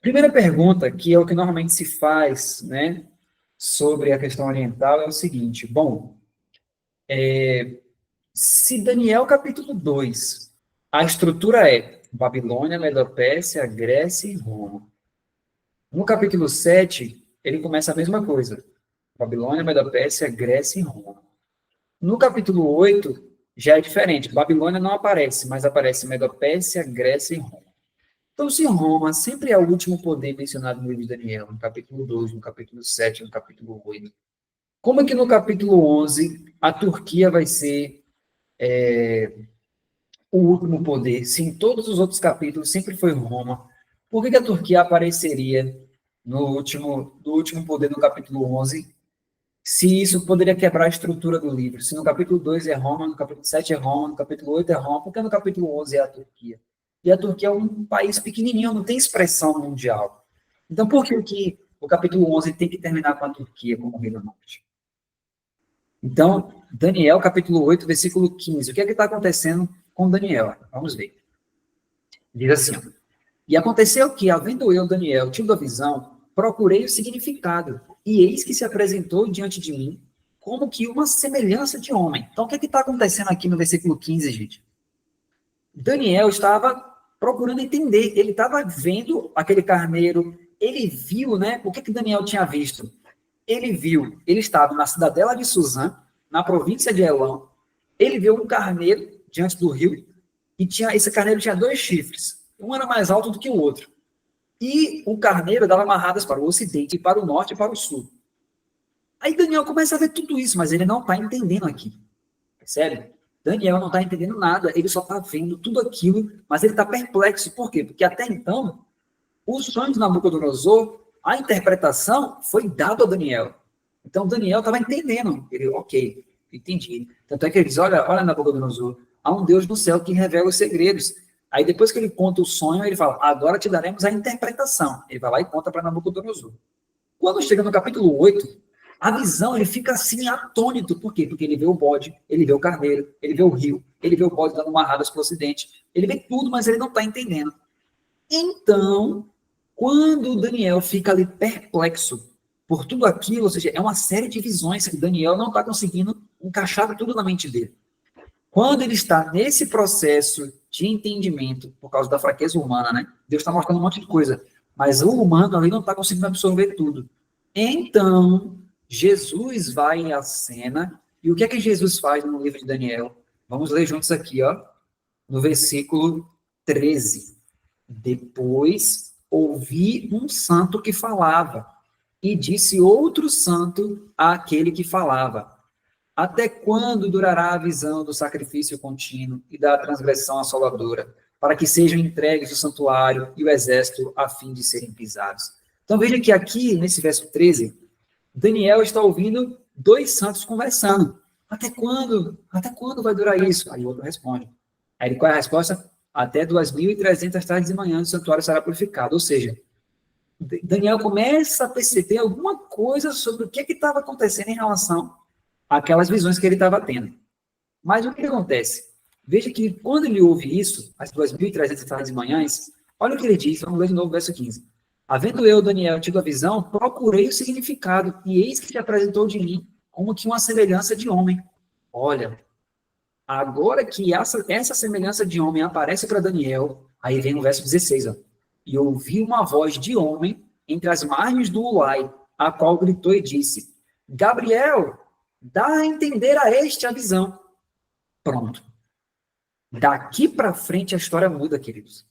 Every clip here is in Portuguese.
Primeira pergunta, que é o que normalmente se faz, né, sobre a questão oriental, é o seguinte: bom, se Daniel capítulo 2, a estrutura é Babilônia, Medopécia, Grécia e Roma. No capítulo 7, ele começa a mesma coisa: Babilônia, Medopécia, Grécia e Roma. No capítulo 8, já é diferente. Babilônia não aparece, mas aparece Medopécia, Grécia e Roma. Então, se Roma sempre é o último poder mencionado no livro de Daniel, no capítulo 2, no capítulo 7, no capítulo 8, como é que no capítulo 11 a Turquia vai ser o último poder, se em todos os outros capítulos sempre foi Roma? Por que a Turquia apareceria no último poder no capítulo 11, se isso poderia quebrar a estrutura do livro? Se no capítulo 2 é Roma, no capítulo 7 é Roma, no capítulo 8 é Roma, por que no capítulo 11 é a Turquia? E a Turquia é um país pequenininho, não tem expressão mundial. Então, por que o capítulo 11 tem que terminar com a Turquia como rei do norte? Então, Daniel, capítulo 8, versículo 15. O que é que está acontecendo com Daniel? Vamos ver. Diz assim: e aconteceu que, havendo eu, Daniel, tido a visão, procurei o significado, e eis que se apresentou diante de mim como que uma semelhança de homem. Então, o que está acontecendo aqui no versículo 15, gente? Daniel estava procurando entender, ele estava vendo aquele carneiro, ele viu, né? O que Daniel tinha visto? Ele viu, ele estava na cidadela de Suzã, na província de Elão, ele viu um carneiro diante do rio, e esse carneiro tinha 2 chifres, um era mais alto do que o outro. E o carneiro dava amarradas para o ocidente, para o norte e para o sul. Aí Daniel começa a ver tudo isso, mas ele não está entendendo aqui. Percebe? Daniel não está entendendo nada, ele só está vendo tudo aquilo, mas ele está perplexo. Por quê? Porque até então, o sonho de Nabucodonosor, a interpretação foi dada a Daniel. Então Daniel estava entendendo. Ele, ok, entendi. Tanto é que ele diz: olha, Nabucodonosor, há um Deus no céu que revela os segredos. Aí depois que ele conta o sonho, ele fala: agora te daremos a interpretação. Ele vai lá e conta para Nabucodonosor. Quando chega no capítulo 8, a visão, ele fica assim atônito. Por quê? Porque ele vê o bode, ele vê o carneiro, ele vê o rio, ele vê o bode dando amarradas para o ocidente. Ele vê tudo, mas ele não está entendendo. Então, quando Daniel fica ali perplexo por tudo aquilo, ou seja, é uma série de visões que Daniel não está conseguindo encaixar tudo na mente dele. Quando ele está nesse processo de entendimento, por causa da fraqueza humana, né? Deus está mostrando um monte de coisa, mas o humano ali não está conseguindo absorver tudo. Então, Jesus vai à cena, e o que é que Jesus faz no livro de Daniel? Vamos ler juntos aqui, ó, no versículo 13. Depois ouvi um santo que falava, e disse outro santo àquele que falava: até quando durará a visão do sacrifício contínuo e da transgressão assoladora, para que sejam entregues o santuário e o exército a fim de serem pisados? Então veja que aqui, nesse verso 13, Daniel está ouvindo 2 santos conversando. Até quando? Até quando vai durar isso? Aí o outro responde. Aí qual é a resposta? Até 2.300 tardes e manhãs o santuário será purificado. Ou seja, Daniel começa a perceber alguma coisa sobre o que estava acontecendo em relação àquelas visões que ele estava tendo. Mas o que acontece? Veja que quando ele ouve isso, às 2.300 tardes e manhãs, olha o que ele diz, vamos ler de novo o verso 15. Havendo eu, Daniel, tido a visão, procurei o significado, e eis que se apresentou de mim como que uma semelhança de homem. Olha, agora que essa semelhança de homem aparece para Daniel, aí vem o verso 16, ó. E ouvi uma voz de homem entre as margens do Ulai, a qual gritou e disse: Gabriel, dá a entender a este a visão. Pronto. Daqui para frente a história muda, queridos.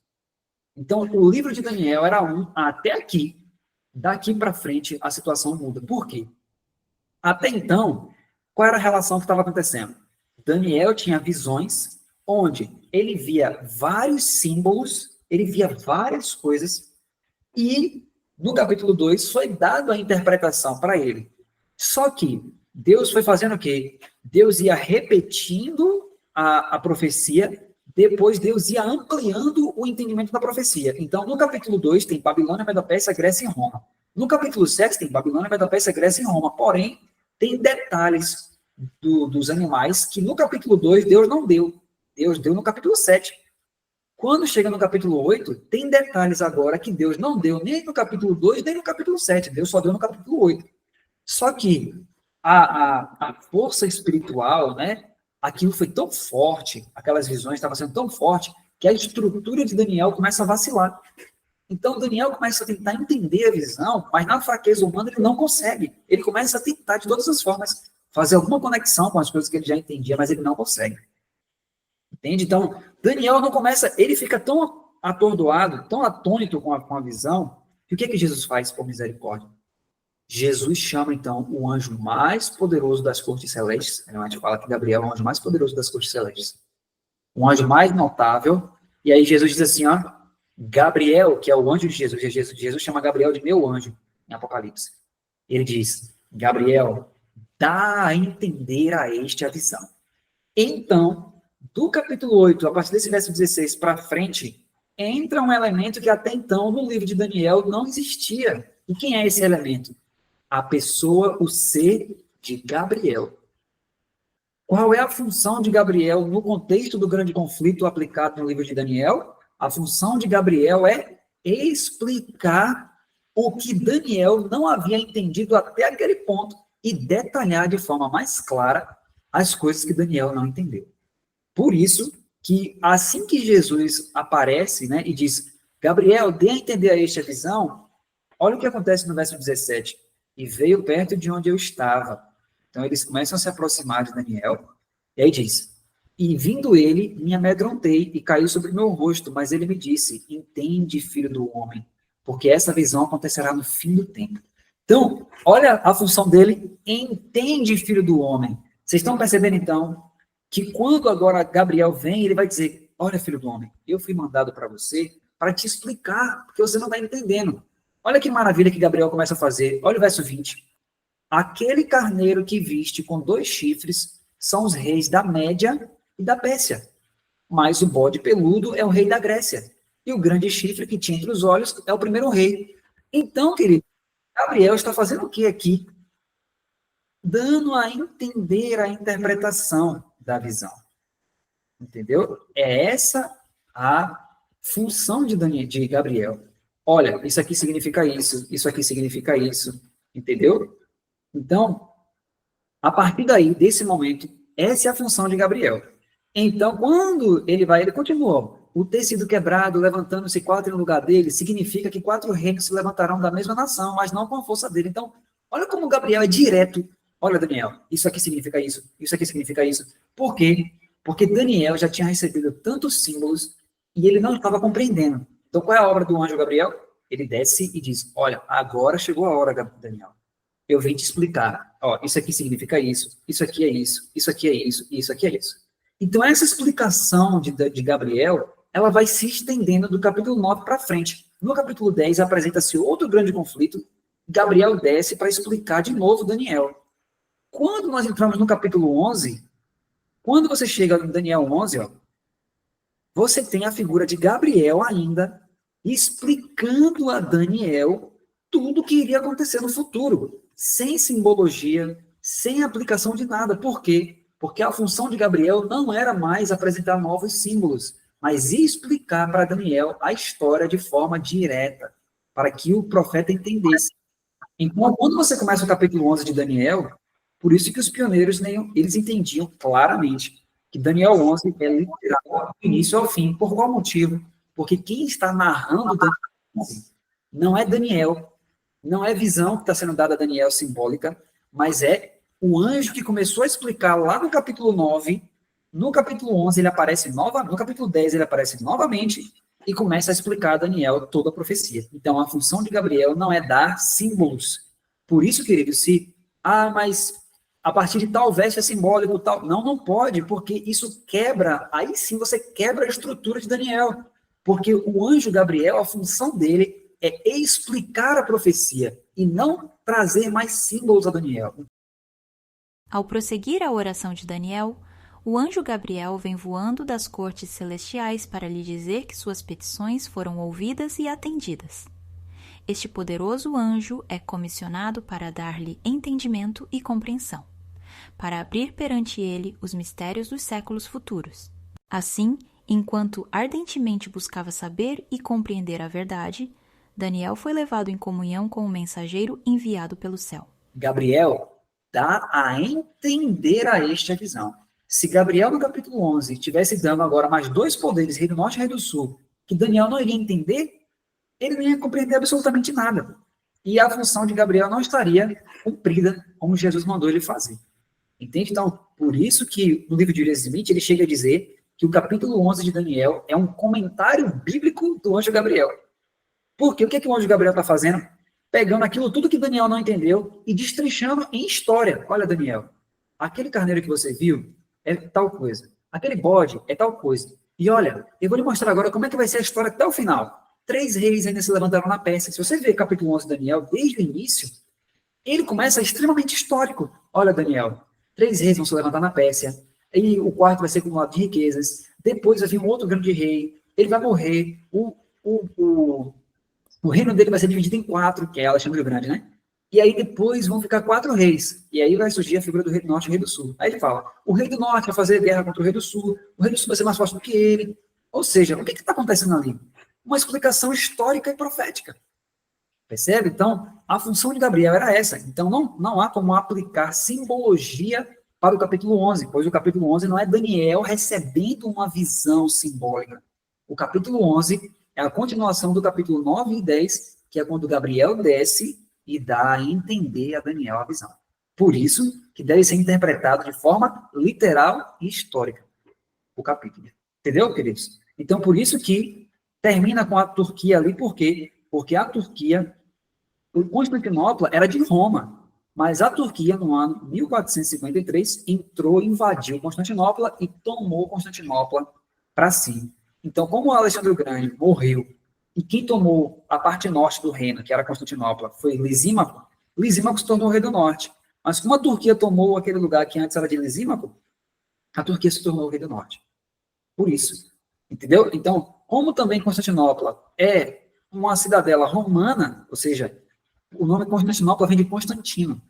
Então, o livro de Daniel era um até aqui. Daqui para frente a situação muda. Por quê? Até então, qual era a relação que estava acontecendo? Daniel tinha visões onde ele via vários símbolos, ele via várias coisas, e no capítulo 2 foi dado a interpretação para ele. Só que Deus foi fazendo o quê? Deus ia repetindo a profecia, depois Deus ia ampliando o entendimento da profecia. Então, no capítulo 2 tem Babilônia, Medopécia, Grécia e Roma. No capítulo 7 tem Babilônia, Medopécia, Grécia e Roma. Porém, tem detalhes dos animais que no capítulo 2 Deus não deu. Deus deu no capítulo 7. Quando chega no capítulo 8, tem detalhes agora que Deus não deu nem no capítulo 2, nem no capítulo 7. Deus só deu no capítulo 8. Só que a força espiritual, né? Aquilo foi tão forte, aquelas visões estavam sendo tão forte, que a estrutura de Daniel começa a vacilar. Então, Daniel começa a tentar entender a visão, mas na fraqueza humana ele não consegue. Ele começa a tentar, de todas as formas, fazer alguma conexão com as coisas que ele já entendia, mas ele não consegue. Entende? Então, Daniel não começa, ele fica tão atordoado, tão atônito com a visão, que o que Jesus faz por misericórdia? Jesus chama, então, o anjo mais poderoso das cortes celestes. A gente fala que Gabriel é o anjo mais poderoso das cortes celestes. Um anjo mais notável. E aí Jesus diz assim, ó, Gabriel, que é o anjo de Jesus, Jesus chama Gabriel de meu anjo, em Apocalipse. Ele diz, Gabriel, dá a entender a este a visão. Então, do capítulo 8, a partir desse verso 16 para frente, entra um elemento que até então, no livro de Daniel, não existia. E quem é esse elemento? A pessoa, o ser de Gabriel. Qual é a função de Gabriel no contexto do grande conflito aplicado no livro de Daniel? A função de Gabriel é explicar o que Daniel não havia entendido até aquele ponto e detalhar de forma mais clara as coisas que Daniel não entendeu. Por isso que assim que Jesus aparece, né, e diz, Gabriel, dê a entender a este a visão, olha o que acontece no verso 17. E veio perto de onde eu estava. Então, eles começam a se aproximar de Daniel. E aí diz, e vindo ele, me amedrontei e caiu sobre o meu rosto, mas ele me disse, entende, filho do homem, porque essa visão acontecerá no fim do tempo. Então, olha a função dele, entende, filho do homem. Vocês estão percebendo, então, que quando agora Gabriel vem, ele vai dizer, olha, filho do homem, eu fui mandado para você para te explicar, porque você não está entendendo. Olha que maravilha que Gabriel começa a fazer. Olha o verso 20. Aquele carneiro que viste com 2 chifres são os reis da Média e da Pérsia. Mas o bode peludo é o rei da Grécia. E o grande chifre que tinha entre os olhos é o primeiro rei. Então, querido, Gabriel está fazendo o que aqui? Dando a entender a interpretação da visão. Entendeu? É essa a função de Gabriel. Olha, isso aqui significa isso aqui significa isso, entendeu? Então, a partir daí, desse momento, essa é a função de Gabriel. Então, quando ele vai, ele continua. O tecido quebrado, levantando-se 4 no lugar dele, significa que 4 reinos se levantarão da mesma nação, mas não com a força dele. Então, olha como Gabriel é direto. Olha, Daniel, isso aqui significa isso aqui significa isso. Por quê? Porque Daniel já tinha recebido tantos símbolos e ele não estava compreendendo. Então, qual é a obra do anjo Gabriel? Ele desce e diz, olha, agora chegou a hora, Daniel. Eu vim te explicar. Ó, isso aqui significa isso aqui é isso aqui é isso, isso aqui é isso. Então, essa explicação de Gabriel, ela vai se estendendo do capítulo 9 para frente. No capítulo 10, apresenta-se outro grande conflito. Gabriel desce para explicar de novo Daniel. Quando nós entramos no capítulo 11, quando você chega em Daniel 11, ó, você tem a figura de Gabriel ainda explicando a Daniel tudo o que iria acontecer no futuro, sem simbologia, sem aplicação de nada. Por quê? Porque a função de Gabriel não era mais apresentar novos símbolos, mas explicar para Daniel a história de forma direta, para que o profeta entendesse. Então, quando você começa o capítulo 11 de Daniel, por isso que os pioneiros, eles entendiam claramente que Daniel 11 é literal do início ao fim. Por qual motivo? Porque quem está narrando Daniel 11 não é Daniel, não é visão que está sendo dada a Daniel simbólica, mas é o anjo que começou a explicar lá no capítulo 9, no capítulo 11 ele aparece novamente, no capítulo 10 ele aparece novamente e começa a explicar a Daniel toda a profecia. Então, a função de Gabriel não é dar símbolos. Por isso, querido, mas a partir de tal veste é simbólico, tal... Não pode, porque isso quebra, aí sim você quebra a estrutura de Daniel. Porque o anjo Gabriel, a função dele é explicar a profecia e não trazer mais símbolos a Daniel. Ao prosseguir a oração de Daniel, o anjo Gabriel vem voando das cortes celestiais para lhe dizer que suas petições foram ouvidas e atendidas. Este poderoso anjo é comissionado para dar-lhe entendimento e compreensão, para abrir perante ele os mistérios dos séculos futuros. Assim, Enquanto ardentemente buscava saber e compreender a verdade, Daniel foi levado em comunhão com o mensageiro enviado pelo céu. Gabriel dá a entender a este a visão. Se Gabriel, no capítulo 11, estivesse dando agora mais 2 poderes, Rei do Norte e Rei do Sul, que Daniel não iria entender, ele não ia compreender absolutamente nada. E a função de Gabriel não estaria cumprida como Jesus mandou ele fazer. Entende? Então, por isso que no livro de William Smith, ele chega a dizer que o capítulo 11 de Daniel é um comentário bíblico do anjo Gabriel. Porque o que o anjo Gabriel está fazendo? Pegando aquilo tudo que Daniel não entendeu e destrinchando em história. Olha, Daniel, aquele carneiro que você viu é tal coisa. Aquele bode é tal coisa. E olha, eu vou lhe mostrar agora como é que vai ser a história até o final. 3 reis ainda se levantaram na Pérsia. Se você ver capítulo 11 de Daniel, desde o início, ele começa extremamente histórico. Olha, Daniel, 3 reis vão se levantar na Pérsia. E o quarto vai ser acumulado de riquezas. Depois vai vir um outro grande rei. Ele vai morrer. O reino dele vai ser dividido em 4, que é Alexandre o Grande, né? E aí depois vão ficar 4 reis. E aí vai surgir a figura do rei do norte e o rei do sul. Aí ele fala, o rei do norte vai fazer guerra contra o rei do sul vai ser mais forte do que ele. Ou seja, o que está acontecendo ali? Uma explicação histórica e profética. Percebe? Então, a função de Gabriel era essa. Então, não há como aplicar simbologia para o capítulo 11, pois o capítulo 11 não é Daniel recebendo uma visão simbólica. O capítulo 11 é a continuação do capítulo 9 e 10, que é quando Gabriel desce e dá a entender a Daniel a visão. Por isso que deve ser interpretado de forma literal e histórica o capítulo. Entendeu, queridos? Então, por isso que termina com a Turquia ali, por quê? Porque a Turquia, o Constantinopla era de Roma, mas a Turquia, no ano 1453, entrou, invadiu Constantinopla e tomou Constantinopla para si. Então, como Alexandre o Grande morreu, e quem tomou a parte norte do reino, que era Constantinopla, foi Lisímaco, Lisímaco se tornou o rei do norte. Mas como a Turquia tomou aquele lugar que antes era de Lisímaco, a Turquia se tornou o rei do norte. Por isso. Entendeu? Então, como também Constantinopla é uma cidadela romana, ou seja, o nome Constantinopla vem de Constantino.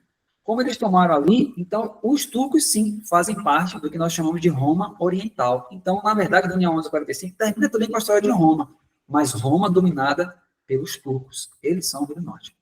Como eles tomaram ali, então os turcos sim fazem parte do que nós chamamos de Roma Oriental. Então, na verdade, Daniel 11:45 termina também com a história de Roma, mas Roma dominada pelos turcos. Eles são do norte.